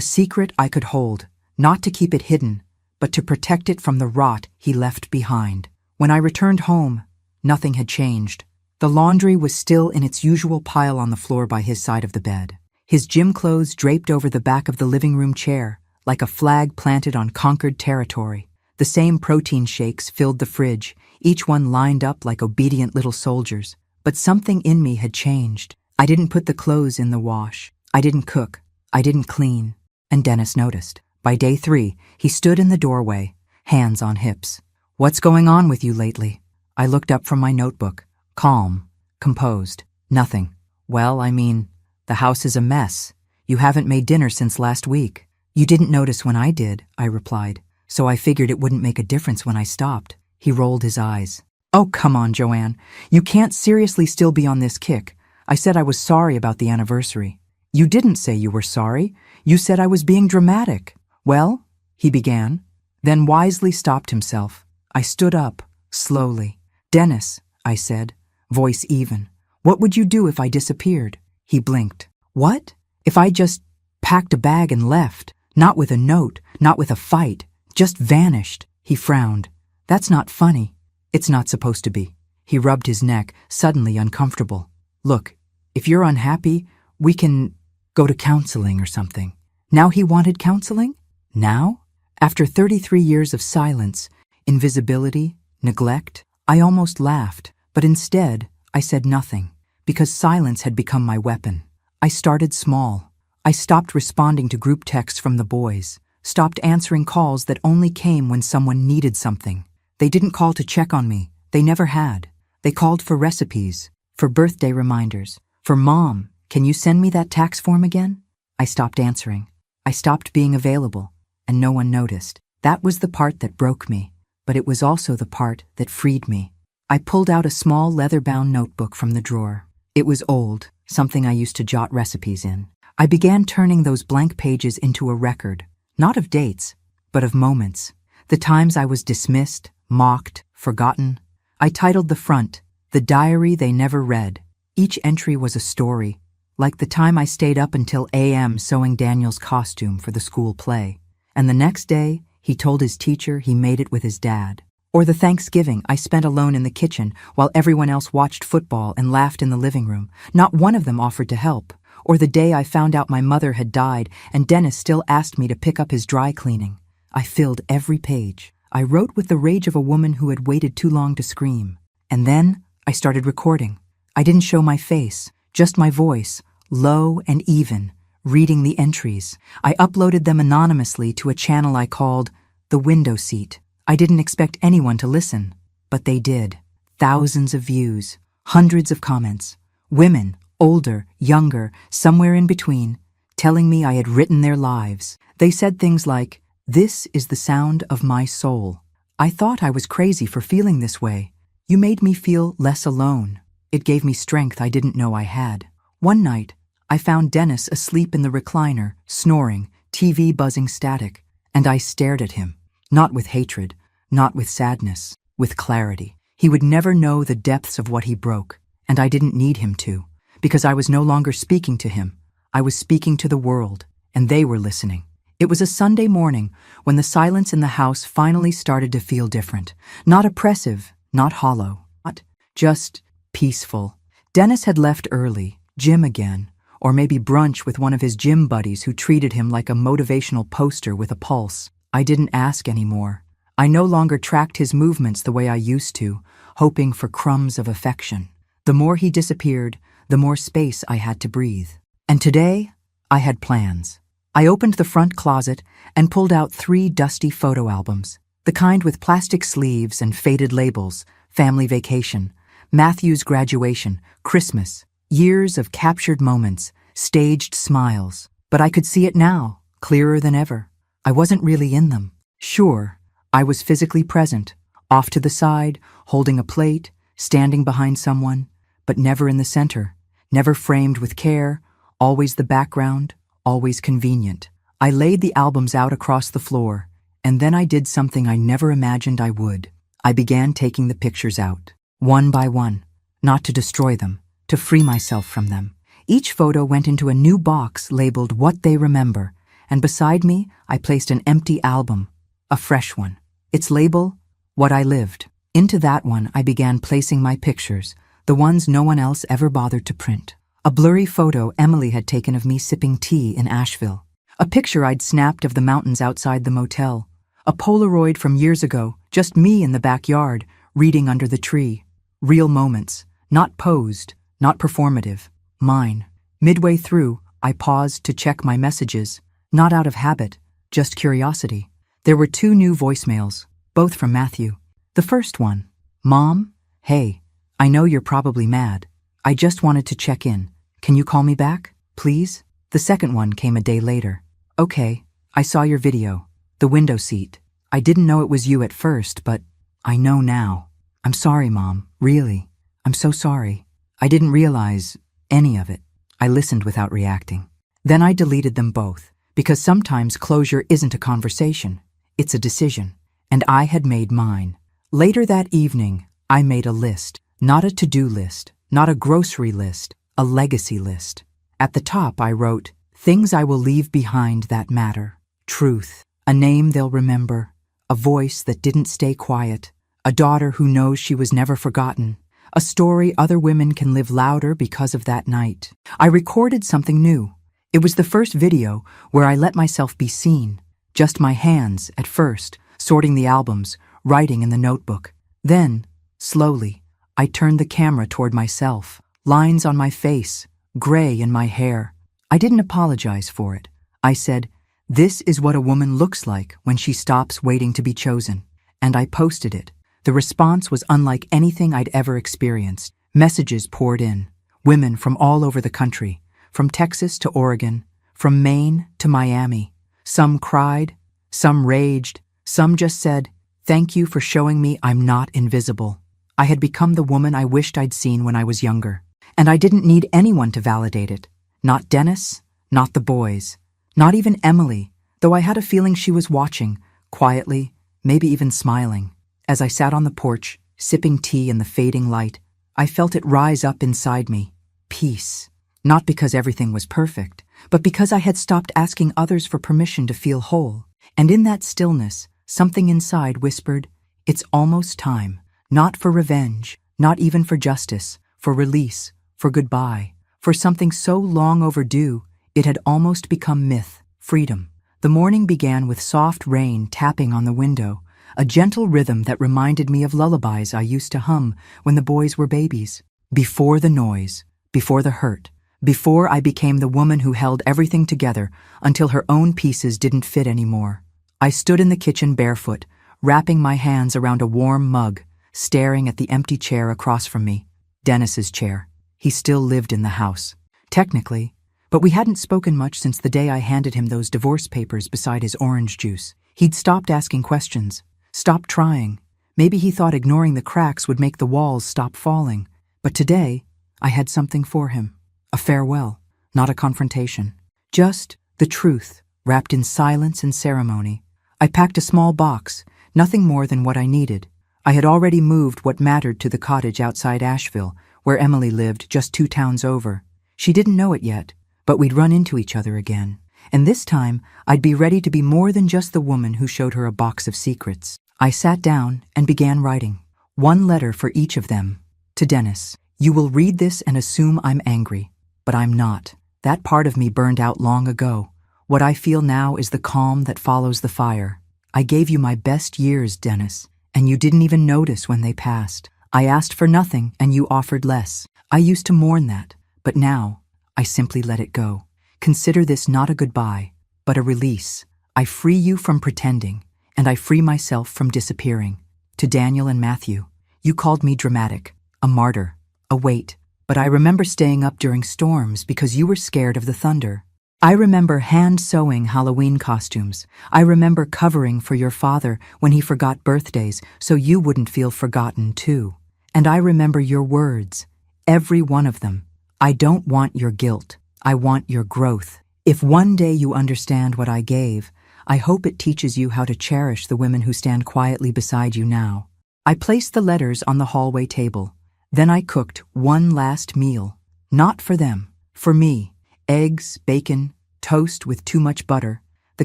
[SPEAKER 1] secret I could hold, not to keep it hidden, but to protect it from the rot he left behind. When I returned home, nothing had changed. The laundry was still in its usual pile on the floor by his side of the bed. His gym clothes draped over the back of the living room chair, like a flag planted on conquered territory. The same protein shakes filled the fridge, each one lined up like obedient little soldiers. But something in me had changed. I didn't put the clothes in the wash. I didn't cook. I didn't clean. And Dennis noticed. By day 3, he stood in the doorway, hands on hips. "What's going on with you lately?" I looked up from my notebook, calm, composed. "Nothing." "Well, I mean, the house is a mess. You haven't made dinner since last week." "You didn't notice when I did," I replied, "so I figured it wouldn't make a difference when I stopped." He rolled his eyes. "Oh, come on, Joanne. You can't seriously still be on this kick. I said I was sorry about the anniversary." "You didn't say you were sorry. You said I was being dramatic." "Well," he began, then wisely stopped himself. I stood up, slowly. "Dennis," I said, voice even, "what would you do if I disappeared?" He blinked. "What? If I just packed a bag and left? Not with a note, not with a fight, just vanished." He frowned. "That's not funny." "It's not supposed to be." He rubbed his neck, suddenly uncomfortable. "Look, if you're unhappy, we can go to counseling or something." Now he wanted counseling? Now? After 33 years of silence, invisibility, neglect, I almost laughed, but instead I said nothing, because silence had become my weapon. I started small. I stopped responding to group texts from the boys, stopped answering calls that only came when someone needed something. They didn't call to check on me. They never had. They called for recipes, for birthday reminders, for "Mom, can you send me that tax form again?" I stopped answering. I stopped being available, and no one noticed. That was the part that broke me, but it was also the part that freed me. I pulled out a small leather-bound notebook from the drawer. It was old, something I used to jot recipes in. I began turning those blank pages into a record, not of dates, but of moments. The times I was dismissed, mocked, forgotten. I titled the front, "The Diary They Never Read." Each entry was a story, like the time I stayed up until a.m. sewing Daniel's costume for the school play. And the next day, he told his teacher he made it with his dad. Or the Thanksgiving I spent alone in the kitchen while everyone else watched football and laughed in the living room. Not one of them offered to help. Or the day I found out my mother had died and Dennis still asked me to pick up his dry cleaning. I filled every page. I wrote with the rage of a woman who had waited too long to scream. And then I started recording. I didn't show my face, just my voice, low and even, reading the entries. I uploaded them anonymously to a channel I called The Window Seat. I didn't expect anyone to listen, but they did. Thousands of views, hundreds of comments. Women, older, younger, somewhere in between, telling me I had written their lives. They said things like, "This is the sound of my soul." I thought I was crazy for feeling this way. "You made me feel less alone." It gave me strength I didn't know I had. One night, I found Dennis asleep in the recliner, snoring, TV buzzing static, and I stared at him, not with hatred, not with sadness, with clarity. He would never know the depths of what he broke, and I didn't need him to, because I was no longer speaking to him. I was speaking to the world, and they were listening. It was a Sunday morning when the silence in the house finally started to feel different. Not oppressive, not hollow, not just peaceful. Dennis had left early, gym again, or maybe brunch with one of his gym buddies who treated him like a motivational poster with a pulse. I didn't ask anymore. I no longer tracked his movements the way I used to, hoping for crumbs of affection. The more he disappeared, the more space I had to breathe. And today, I had plans. I opened the front closet and pulled out 3 dusty photo albums, the kind with plastic sleeves and faded labels: family vacation, Matthew's graduation, Christmas, years of captured moments, staged smiles. But I could see it now, clearer than ever. I wasn't really in them. Sure, I was physically present, off to the side, holding a plate, standing behind someone, but never in the center, never framed with care, always the background, always convenient. I laid the albums out across the floor, and then I did something I never imagined I would. I began taking the pictures out, one by one, not to destroy them, to free myself from them. Each photo went into a new box labeled "What They Remember," and beside me I placed an empty album, a fresh one. Its label, "What I Lived." Into that one I began placing my pictures, the ones no one else ever bothered to print. A blurry photo Emily had taken of me sipping tea in Asheville. A picture I'd snapped of the mountains outside the motel. A Polaroid from years ago, just me in the backyard, reading under the tree. Real moments, not posed, not performative. Mine. Midway through, I paused to check my messages, not out of habit, just curiosity. There were 2 new voicemails, both from Matthew. The first one: "Mom, hey, I know you're probably mad. I just wanted to check in. Can you call me back, please?" The second one came a day later. "Okay, I saw your video. The window seat. I didn't know it was you at first, but I know now. I'm sorry, Mom, really. I'm so sorry. I didn't realize any of it." I listened without reacting. Then I deleted them both, because sometimes closure isn't a conversation, it's a decision, and I had made mine. Later that evening, I made a list, not a to-do list, not a grocery list, a legacy list. At the top I wrote, "Things I will leave behind that matter. Truth, a name they'll remember, a voice that didn't stay quiet, a daughter who knows she was never forgotten, a story other women can live louder because of that night." I recorded something new. It was the first video where I let myself be seen. Just my hands, at first, sorting the albums, writing in the notebook. Then, slowly, I turned the camera toward myself, lines on my face, gray in my hair. I didn't apologize for it. I said, "This is what a woman looks like when she stops waiting to be chosen." And I posted it. The response was unlike anything I'd ever experienced. Messages poured in. Women from all over the country, from Texas to Oregon, from Maine to Miami. Some cried, some raged, some just said, "Thank you for showing me I'm not invisible." I had become the woman I wished I'd seen when I was younger. And I didn't need anyone to validate it. Not Dennis, not the boys, not even Emily, though I had a feeling she was watching, quietly, maybe even smiling. As I sat on the porch, sipping tea in the fading light, I felt it rise up inside me. Peace. Not because everything was perfect, but because I had stopped asking others for permission to feel whole. And in that stillness, something inside whispered, "It's almost time. Not for revenge, not even for justice, for release, for goodbye, for something so long overdue, it had almost become myth, freedom." The morning began with soft rain tapping on the window, a gentle rhythm that reminded me of lullabies I used to hum when the boys were babies. Before the noise, before the hurt, before I became the woman who held everything together until her own pieces didn't fit anymore. I stood in the kitchen barefoot, wrapping my hands around a warm mug, staring at the empty chair across from me. Dennis's chair. He still lived in the house. Technically, but we hadn't spoken much since the day I handed him those divorce papers beside his orange juice. He'd stopped asking questions, stopped trying. Maybe he thought ignoring the cracks would make the walls stop falling. But today, I had something for him. A farewell, not a confrontation. Just the truth, wrapped in silence and ceremony. I packed a small box, nothing more than what I needed. I had already moved what mattered to the cottage outside Asheville, where Emily lived just 2 towns over. She didn't know it yet, but we'd run into each other again. And this time, I'd be ready to be more than just the woman who showed her a box of secrets. I sat down and began writing. 1 letter for each of them. To Dennis. You will read this and assume I'm angry, but I'm not. That part of me burned out long ago. What I feel now is the calm that follows the fire. I gave you my best years, Dennis, and you didn't even notice when they passed. I asked for nothing and you offered less. I used to mourn that, But now, I simply let it go. Consider this not a goodbye, but a release. I free you from pretending, and I free myself from disappearing. To Daniel and Matthew, you called me dramatic, a martyr, a weight, but I remember staying up during storms because you were scared of the thunder. I remember hand-sewing Halloween costumes. I remember covering for your father when he forgot birthdays so you wouldn't feel forgotten too. And I remember your words, every one of them. I don't want your guilt. I want your growth. If one day you understand what I gave, I hope it teaches you how to cherish the women who stand quietly beside you now. I placed the letters on the hallway table. Then I cooked one last meal. Not for them, for me. Eggs, bacon, toast with too much butter. The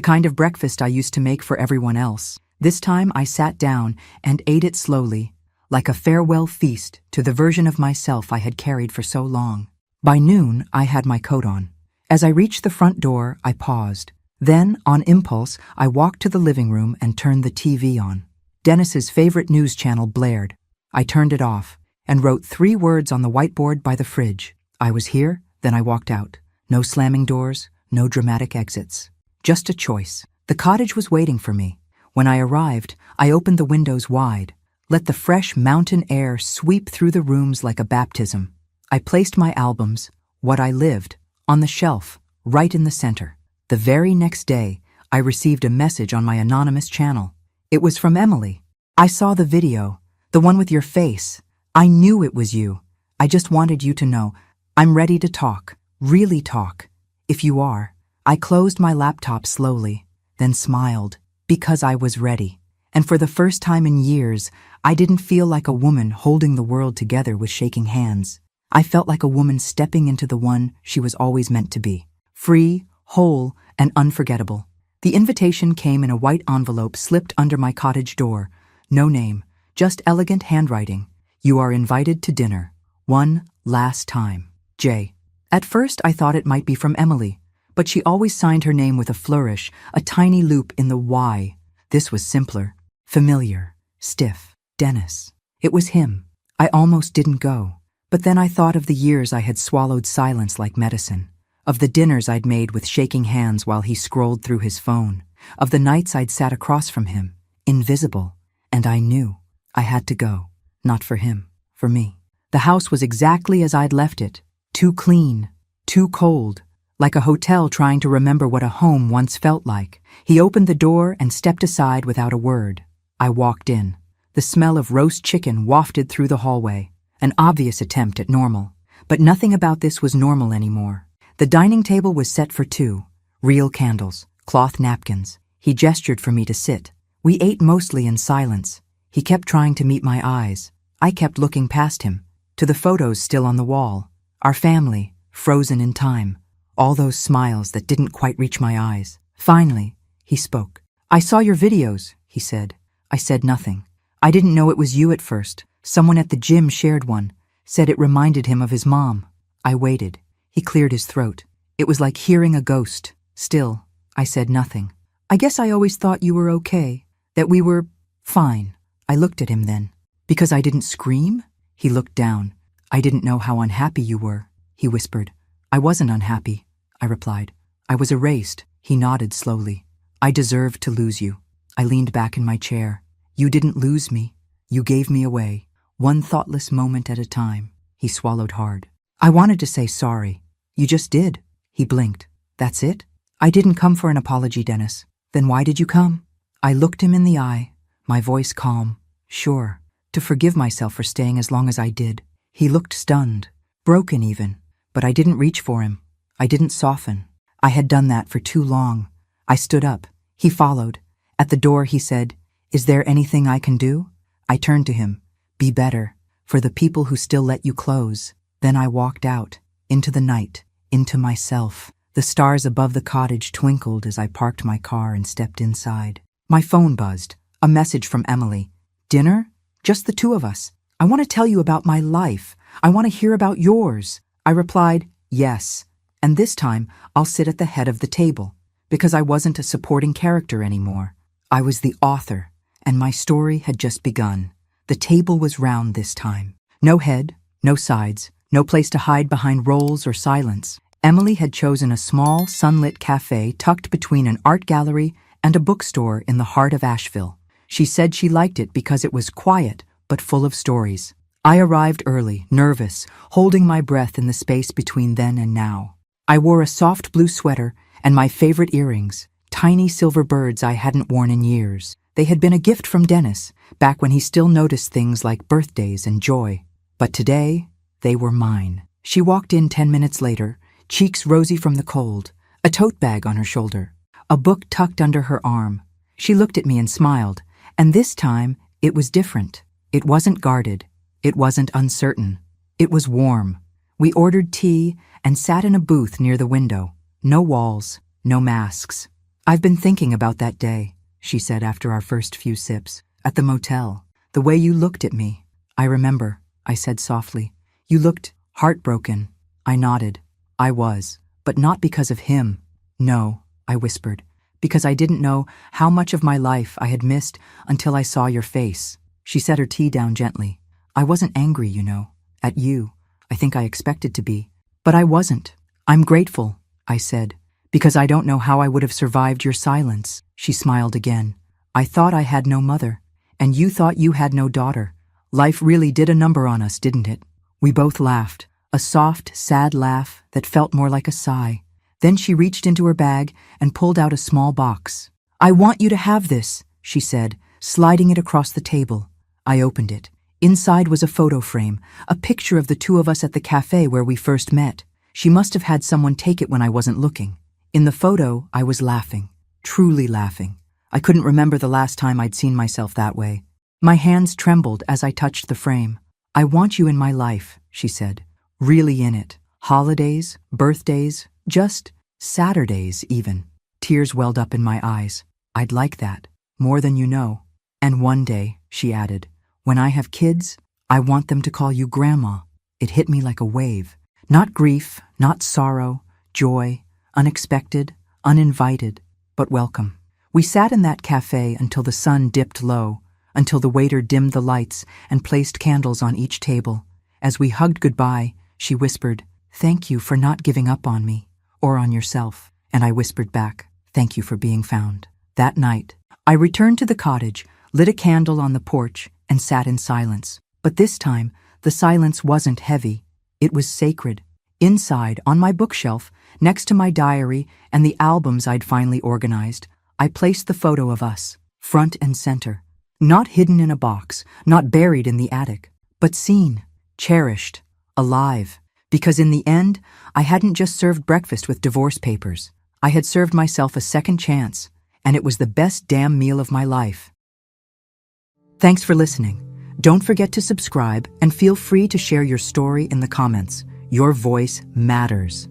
[SPEAKER 1] kind of breakfast I used to make for everyone else. This time I sat down and ate it slowly, like a farewell feast to the version of myself I had carried for so long. By noon, I had my coat on. As I reached the front door, I paused. Then, on impulse, I walked to the living room and turned the TV on. Dennis's favorite news channel blared. I turned it off and wrote 3 words on the whiteboard by the fridge. I was here, then I walked out. No slamming doors, no dramatic exits. Just a choice. The cottage was waiting for me. When I arrived, I opened the windows wide. Let the fresh mountain air sweep through the rooms like a baptism. I placed my albums, What I Lived, on the shelf, right in the center. The very next day, I received a message on my anonymous channel. It was from Emily. I saw the video, the one with your face. I knew it was you. I just wanted you to know, I'm ready to talk, really talk. If you are. I closed my laptop slowly, then smiled, because I was ready. And for the first time in years, I didn't feel like a woman holding the world together with shaking hands. I felt like a woman stepping into the one she was always meant to be. Free, whole, and unforgettable. The invitation came in a white envelope slipped under my cottage door. No name, just elegant handwriting. You are invited to dinner. One last time. J. At first I thought it might be from Emily, but she always signed her name with a flourish, a tiny loop in the Y. This was simpler, familiar, stiff. Dennis. It was him. I almost didn't go. But then I thought of the years I had swallowed silence like medicine, of the dinners I'd made with shaking hands while he scrolled through his phone, of the nights I'd sat across from him, invisible, and I knew I had to go, not for him, for me. The house was exactly as I'd left it, too clean, too cold, like a hotel trying to remember what a home once felt like. He opened the door and stepped aside without a word. I walked in. The smell of roast chicken wafted through the hallway. An obvious attempt at normal. But nothing about this was normal anymore. The dining table was set for 2. Real candles, cloth napkins. He gestured for me to sit. We ate mostly in silence. He kept trying to meet my eyes. I kept looking past him, to the photos still on the wall. Our family, frozen in time. All those smiles that didn't quite reach my eyes. Finally, he spoke. I saw your videos, he said. I said nothing. I didn't know it was you at first. Someone at the gym shared one, said it reminded him of his mom. I waited. He cleared his throat. It was like hearing a ghost. Still, I said nothing. I guess I always thought you were okay, that we were fine. I looked at him then. Because I didn't scream? He looked down. I didn't know how unhappy you were, he whispered. I wasn't unhappy, I replied. I was erased. He nodded slowly. I deserved to lose you. I leaned back in my chair. You didn't lose me. You gave me away. One thoughtless moment at a time. He swallowed hard. I wanted to say sorry. You just did. He blinked. That's it? I didn't come for an apology, Dennis. Then why did you come? I looked him in the eye, my voice calm. Sure, to forgive myself for staying as long as I did. He looked stunned, broken even, but I didn't reach for him. I didn't soften. I had done that for too long. I stood up. He followed. At the door he said, Is there anything I can do? I turned to him. Be better, for the people who still let you close. Then I walked out, into the night, into myself. The stars above the cottage twinkled as I parked my car and stepped inside. My phone buzzed. A message from Emily. Dinner? Just the 2 of us. I want to tell you about my life. I want to hear about yours. I replied, yes. And this time, I'll sit at the head of the table, because I wasn't a supporting character anymore. I was the author, and my story had just begun. The table was round this time. No head, no sides, No place to hide behind roles or silence. Emily had chosen a small, sunlit cafe tucked between an art gallery and a bookstore in the heart of Asheville. She said she liked it because it was quiet, but full of stories. I arrived early, nervous, holding my breath in the space between then and now. I wore a soft blue sweater and my favorite earrings, tiny silver birds I hadn't worn in years. They had been a gift from Dennis, back when he still noticed things like birthdays and joy. But today, they were mine. She walked in 10 minutes later, cheeks rosy from the cold, a tote bag on her shoulder, a book tucked under her arm. She looked at me and smiled, and this time, it was different. It wasn't guarded. It wasn't uncertain. It was warm. We ordered tea and sat in a booth near the window. No walls, no masks. "I've been thinking about that day," she said after our first few sips, "at the motel. The way you looked at me." "I remember," I said softly. "You looked heartbroken." I nodded. I was, but not because of him. "No," I whispered, "because I didn't know how much of my life I had missed until I saw your face." She set her tea down gently. "I wasn't angry, you know, at you. I think I expected to be. But I wasn't. I'm grateful," I said, "because I don't know how I would have survived your silence." She smiled again. "I thought I had no mother, and you thought you had no daughter. Life really did a number on us, didn't it?" We both laughed, a soft, sad laugh that felt more like a sigh. Then she reached into her bag and pulled out a small box. "I want you to have this," she said, sliding it across the table. I opened it. Inside was a photo frame, a picture of the two of us at the cafe where we first met. She must have had someone take it when I wasn't looking. In the photo, I was laughing, truly laughing. I couldn't remember the last time I'd seen myself that way. My hands trembled as I touched the frame. "I want you in my life," she said. "Really in it. Holidays, birthdays, just Saturdays even." Tears welled up in my eyes. "I'd like that, more than you know. And one day," she added, "when I have kids, I want them to call you Grandma." It hit me like a wave. Not grief, not sorrow, joy, unexpected, uninvited, but welcome. We sat in that cafe until the sun dipped low, until the waiter dimmed the lights and placed candles on each table. As we hugged goodbye, she whispered, "Thank you for not giving up on me, or on yourself." And I whispered back, "Thank you for being found." That night, I returned to the cottage, lit a candle on the porch, and sat in silence. But this time, the silence wasn't heavy. It was sacred. Inside, on my bookshelf, next to my diary and the albums I'd finally organized, I placed the photo of us, front and center. Not hidden in a box, not buried in the attic, but seen, cherished, alive. Because in the end, I hadn't just served breakfast with divorce papers. I had served myself a second chance, and it was the best damn meal of my life. Thanks for listening. Don't forget to subscribe and feel free to share your story in the comments. Your voice matters.